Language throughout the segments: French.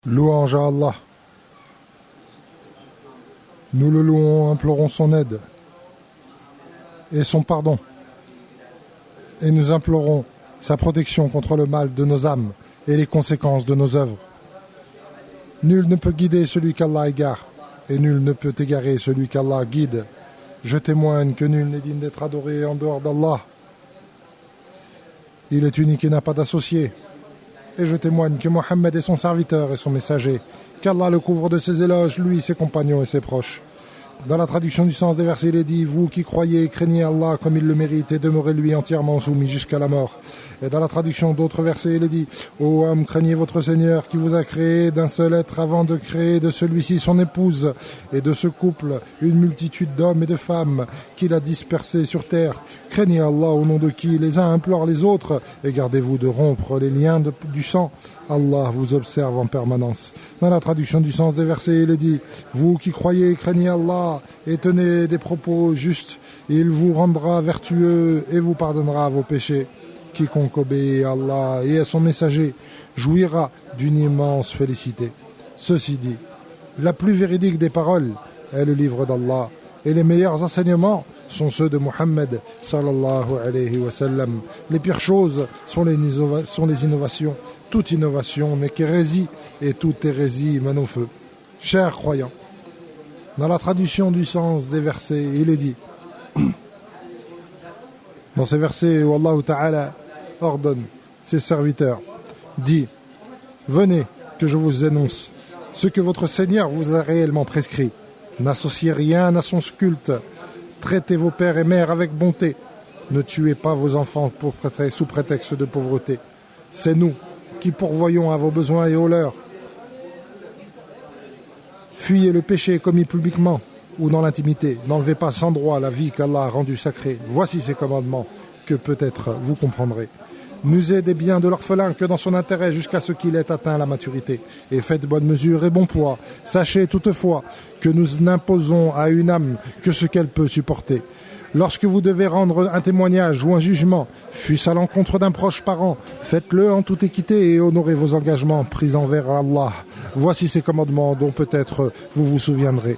Louange à Allah. Nous le louons, implorons son aide et son pardon. Et nous implorons sa protection contre le mal de nos âmes et les conséquences de nos œuvres. Nul ne peut guider celui qu'Allah égare, et nul ne peut égarer celui qu'Allah guide. Je témoigne que nul n'est digne d'être adoré en dehors d'Allah. Il est unique et n'a pas d'associé. Et je témoigne que Mohammed est son serviteur et son messager, qu'Allah le couvre de ses éloges, lui, ses compagnons et ses proches. Dans la traduction du sens des versets, il est dit « Vous qui croyez et craignez Allah comme il le mérite et demeurez-lui entièrement soumis jusqu'à la mort. » Et dans la traduction d'autres versets, il est dit « Ô homme, craignez votre Seigneur qui vous a créé d'un seul être avant de créer de celui-ci son épouse et de ce couple une multitude d'hommes et de femmes qu'il a dispersés sur terre. Craignez Allah au nom de qui les uns implorent les autres et gardez-vous de rompre les liens du sang. Allah vous observe en permanence. » Dans la traduction du sens des versets, il est dit « Vous qui croyez et craignez Allah et tenez des propos justes, il vous rendra vertueux et vous pardonnera vos péchés. Quiconque obéit à Allah et à son messager jouira d'une immense félicité. » Ceci dit, la plus véridique des paroles est le livre d'Allah et les meilleurs enseignements sont ceux de Muhammad sallallahu alayhi wa sallam. Les pires choses sont les innovations. Toute innovation n'est qu'hérésie et toute hérésie mène au feu. Chers croyants, dans la traduction du sens des versets, il est dit dans ces versets où Allah Ta'ala ordonne ses serviteurs, dit « Venez que je vous énonce ce que votre Seigneur vous a réellement prescrit. N'associez rien à son culte. Traitez vos pères et mères avec bonté. Ne tuez pas vos enfants sous prétexte de pauvreté. C'est nous qui pourvoyons à vos besoins et aux leurs. Fuyez le péché commis publiquement ou dans l'intimité. N'enlevez pas sans droit la vie qu'Allah a rendue sacrée. Voici ces commandements que peut-être vous comprendrez. N'usez des biens de l'orphelin que dans son intérêt jusqu'à ce qu'il ait atteint la maturité. Et faites bonne mesure et bon poids. Sachez toutefois que nous n'imposons à une âme que ce qu'elle peut supporter. Lorsque vous devez rendre un témoignage ou un jugement, fût-ce à l'encontre d'un proche parent, faites-le en toute équité et honorez vos engagements pris envers Allah. Voici ces commandements dont peut-être vous vous souviendrez.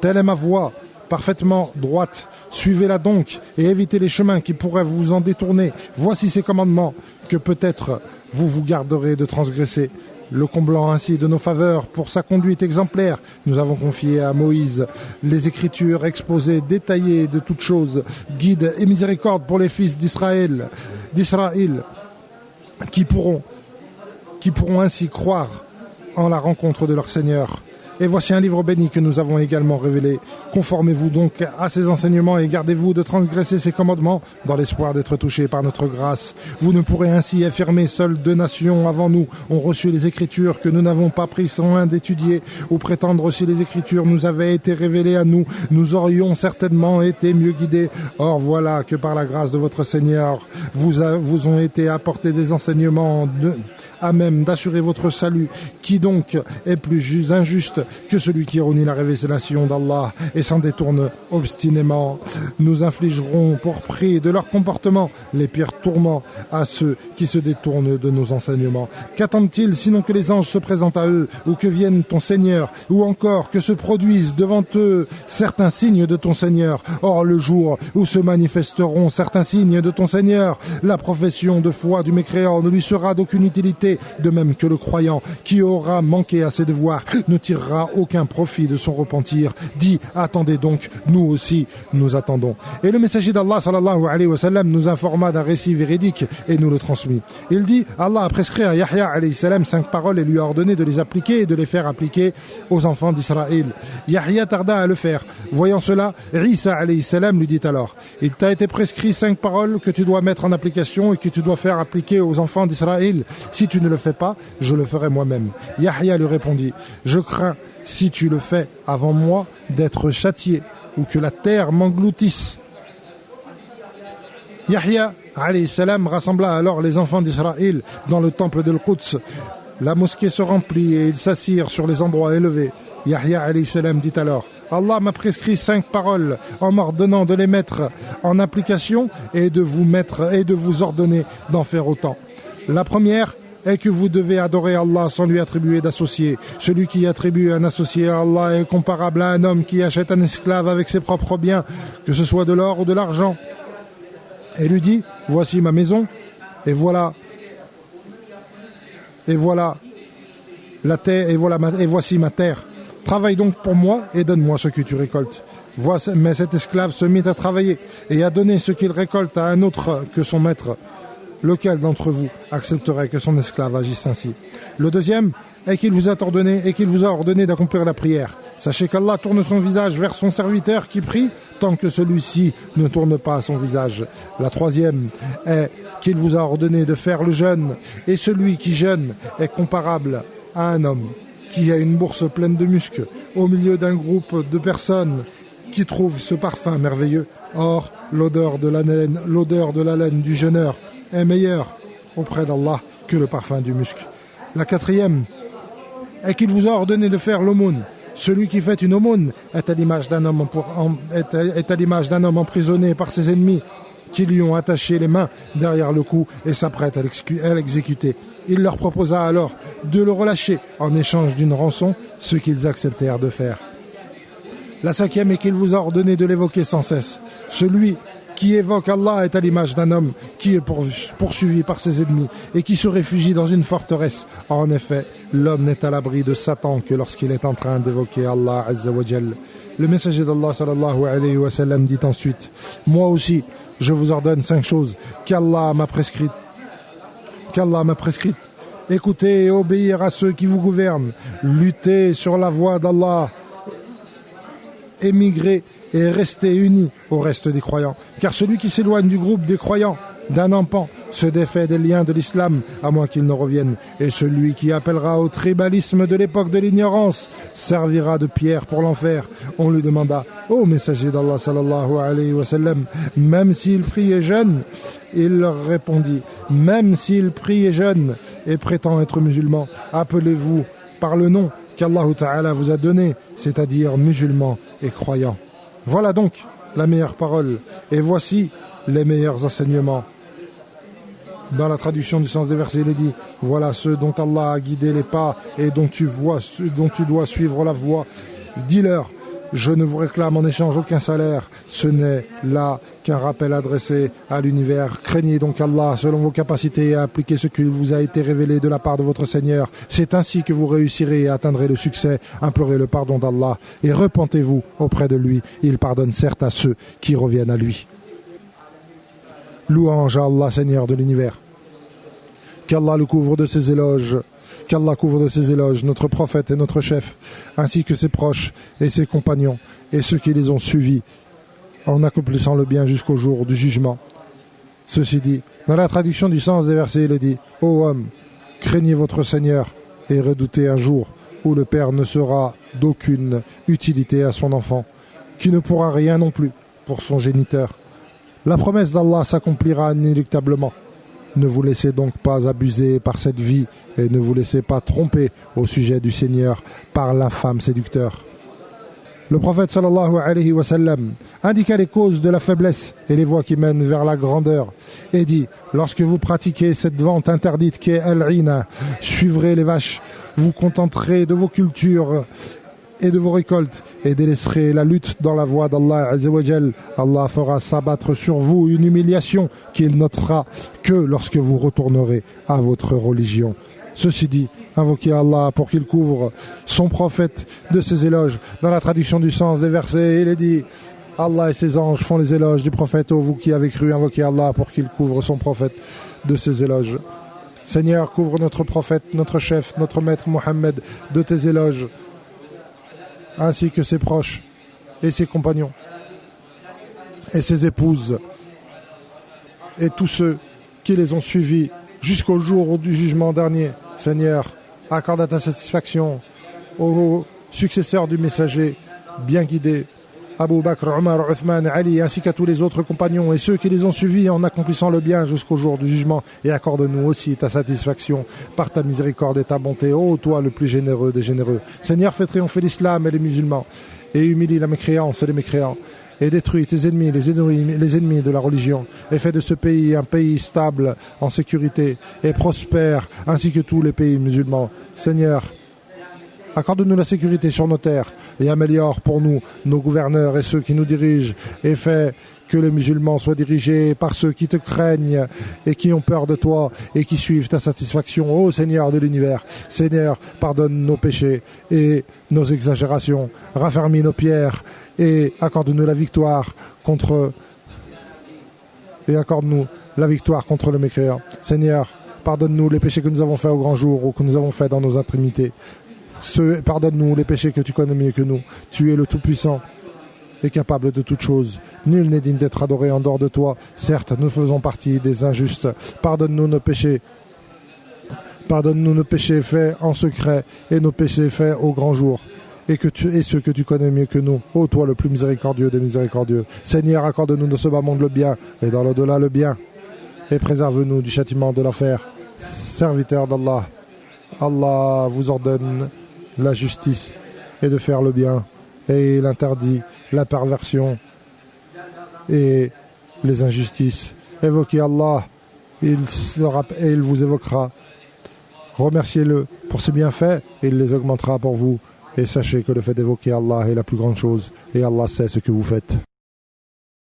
Telle est ma voie, parfaitement droite. Suivez-la donc et évitez les chemins qui pourraient vous en détourner. Voici ces commandements que peut-être vous vous garderez de transgresser. Le comblant ainsi de nos faveurs pour sa conduite exemplaire, nous avons confié à Moïse les Écritures exposées, détaillées de toutes choses, guide et miséricorde pour les fils d'Israël, qui pourront ainsi croire en la rencontre de leur Seigneur. Et voici un livre béni que nous avons également révélé. Conformez-vous donc à ces enseignements et gardez-vous de transgresser ces commandements dans l'espoir d'être touchés par notre grâce. Vous ne pourrez ainsi affirmer seules 2 nations avant nous ont reçu les Écritures que nous n'avons pas pris soin d'étudier, ou prétendre si les Écritures nous avaient été révélées à nous, nous aurions certainement été mieux guidés. Or voilà que par la grâce de votre Seigneur, vous ont été apportés des enseignements à même d'assurer votre salut. Qui donc est plus injuste que celui qui renie la révélation d'Allah et s'en détourne obstinément? Nous infligerons pour prix de leur comportement les pires tourments à ceux qui se détournent de nos enseignements. Qu'attendent-ils sinon que les anges se présentent à eux, ou que vienne ton Seigneur, ou encore que se produisent devant eux certains signes de ton Seigneur? Or le jour où se manifesteront certains signes de ton Seigneur, la profession de foi du mécréant ne lui sera d'aucune utilité, de même que le croyant qui aura manqué à ses devoirs ne tirera aucun profit de son repentir. Dis, attendez donc, nous aussi nous attendons. Et le messager d'Allah sallallahu alayhi wa sallam nous informa d'un récit véridique et nous le transmit. Il dit, Allah a prescrit à Yahya alayhi salam 5 paroles et lui a ordonné de les appliquer et de les faire appliquer aux enfants d'Israël. Yahya tarda à le faire. Voyant cela, Isa alayhi salam lui dit alors, il t'a été prescrit 5 paroles que tu dois mettre en application et que tu dois faire appliquer aux enfants d'Israël. Si tu ne le fais pas, je le ferai moi-même. Yahya lui répondit, je crains, si tu le fais avant moi, d'être châtié ou que la terre m'engloutisse. Yahya alayhi salam rassembla alors les enfants d'Israël dans le temple de l'Quds. La mosquée se remplit et ils s'assirent sur les endroits élevés. Yahya alayhi salam dit alors, Allah m'a prescrit 5 paroles en m'ordonnant de les mettre en application et de vous ordonner d'en faire autant. La première, est que vous devez adorer Allah sans lui attribuer d'associé. Celui qui attribue un associé à Allah est comparable à un homme qui achète un esclave avec ses propres biens, que ce soit de l'or ou de l'argent, et lui dit, voici ma maison, et voilà la terre, et voici ma terre. Travaille donc pour moi et donne-moi ce que tu récoltes. Mais cet esclave se mit à travailler et à donner ce qu'il récolte à un autre que son maître. Lequel d'entre vous accepterait que son esclave agisse ainsi? Le deuxième est qu'il vous a ordonné d'accomplir la prière. Sachez qu'Allah tourne son visage vers son serviteur qui prie tant que celui-ci ne tourne pas son visage. La troisième est qu'il vous a ordonné de faire le jeûne, et celui qui jeûne est comparable à un homme qui a une bourse pleine de musc au milieu d'un groupe de personnes qui trouvent ce parfum merveilleux. Or, l'odeur de la laine du jeûneur est meilleure auprès d'Allah que le parfum du musc. La quatrième est qu'il vous a ordonné de faire l'aumône. Celui qui fait une aumône est à l'image d'un homme emprisonné par ses ennemis qui lui ont attaché les mains derrière le cou et s'apprêtent à l'exécuter. Il leur proposa alors de le relâcher en échange d'une rançon, ce qu'ils acceptèrent de faire. La cinquième est qu'il vous a ordonné de l'évoquer sans cesse. Celui qui évoque Allah est à l'image d'un homme qui est poursuivi par ses ennemis et qui se réfugie dans une forteresse. En effet, l'homme n'est à l'abri de Satan que lorsqu'il est en train d'évoquer Allah Azza wa Jal. Le messager d'Allah sallallahu alayhi wa sallam dit ensuite: moi aussi, je vous ordonne 5 choses qu'Allah m'a prescrites. Écoutez et obéir à ceux qui vous gouvernent. Luttez sur la voie d'Allah. Émigrer et rester unis au reste des croyants. Car celui qui s'éloigne du groupe des croyants d'un empan se défait des liens de l'islam à moins qu'il ne revienne. Et celui qui appellera au tribalisme de l'époque de l'ignorance servira de pierre pour l'enfer. On lui demanda: ô messager d'Allah sallallahu alayhi wa sallam, même s'il prie et jeûne? Il leur répondit: même s'il prie et jeûne et prétend être musulman, appelez-vous par le nom qu'Allah Ta'ala vous a donné, c'est-à-dire musulman et croyant. Voilà donc la meilleure parole, et voici les meilleurs enseignements. Dans la traduction du sens des versets, il est dit: voilà ceux dont Allah a guidé les pas et dont tu dois suivre la voie. Dis-leur: je ne vous réclame en échange aucun salaire, ce n'est là qu'un rappel adressé à l'univers. Craignez donc Allah selon vos capacités et appliquez ce qui vous a été révélé de la part de votre Seigneur. C'est ainsi que vous réussirez et atteindrez le succès. Implorez le pardon d'Allah et repentez-vous auprès de lui. Il pardonne certes à ceux qui reviennent à lui. Louange à Allah, Seigneur de l'univers. Qu'Allah le couvre de ses éloges. Qu'Allah couvre de ses éloges notre prophète et notre chef, ainsi que ses proches et ses compagnons, et ceux qui les ont suivis, en accomplissant le bien jusqu'au jour du jugement. Ceci dit, dans la traduction du sens des versets, il est dit: ô homme, craignez votre Seigneur et redoutez un jour où le père ne sera d'aucune utilité à son enfant, qui ne pourra rien non plus pour son géniteur. La promesse d'Allah s'accomplira inéluctablement. Ne vous laissez donc pas abuser par cette vie et ne vous laissez pas tromper au sujet du Seigneur par l'infâme séducteur. Le prophète sallallahu alayhi wa sallam indiqua les causes de la faiblesse et les voies qui mènent vers la grandeur et dit: lorsque vous pratiquez cette vente interdite qui est al-ina, suivrez les vaches, vous contenterez de vos cultures et de vos récoltes et délaisserez la lutte dans la voie d'Allah Azza wa Jal. Allah fera s'abattre sur vous une humiliation qu'il notera que lorsque vous retournerez à votre religion. Ceci dit, invoquez Allah pour qu'il couvre son prophète de ses éloges. Dans la traduction du sens des versets, il est dit: Allah et ses anges font les éloges du prophète. Ô vous qui avez cru, invoquez Allah pour qu'il couvre son prophète de ses éloges. Seigneur, couvre notre prophète, notre chef, notre maître Mohammed de tes éloges, ainsi que ses proches et ses compagnons et ses épouses et tous ceux qui les ont suivis jusqu'au jour du jugement dernier. Seigneur, accorde ta satisfaction aux successeurs du messager bien guidés, Abu Bakr, Omar, Uthman, Ali, ainsi qu'à tous les autres compagnons et ceux qui les ont suivis en accomplissant le bien jusqu'au jour du jugement, et accorde-nous aussi ta satisfaction par ta miséricorde et ta bonté, ô toi le plus généreux des généreux. Seigneur, fais triompher l'islam et les musulmans et humilie la mécréance et les mécréants et détruis tes ennemis, les ennemis de la religion, et fais de ce pays un pays stable, en sécurité, et prospère, ainsi que tous les pays musulmans. Seigneur, accorde-nous la sécurité sur nos terres, et améliore pour nous nos gouverneurs et ceux qui nous dirigent, et fais que les musulmans soient dirigés par ceux qui te craignent et qui ont peur de toi et qui suivent ta satisfaction, ô Seigneur de l'univers. Seigneur, pardonne nos péchés et nos exagérations, raffermis nos pierres et accorde-nous la victoire contre le mécréant. Seigneur, pardonne-nous les péchés que nous avons faits au grand jour ou que nous avons faits dans nos intimités. Pardonne-nous les péchés que tu connais mieux que nous. Tu es le Tout-Puissant et capable de toutes choses. Nul n'est digne d'être adoré en dehors de toi. Certes, nous faisons partie des injustes. Pardonne-nous nos péchés. Pardonne-nous nos péchés faits en secret et nos péchés faits au grand jour. Et ceux que tu connais mieux que nous. Ô toi le plus miséricordieux des miséricordieux. Seigneur, accorde-nous dans ce bas monde le bien et dans l'au-delà le bien. Et préserve-nous du châtiment de l'enfer. Serviteur d'Allah, Allah vous ordonne la justice et de faire le bien. Et il interdit la perversion et les injustices. Évoquez Allah, il vous évoquera. Remerciez-le pour ses bienfaits et il les augmentera pour vous. Et sachez que le fait d'évoquer Allah est la plus grande chose. Et Allah sait ce que vous faites.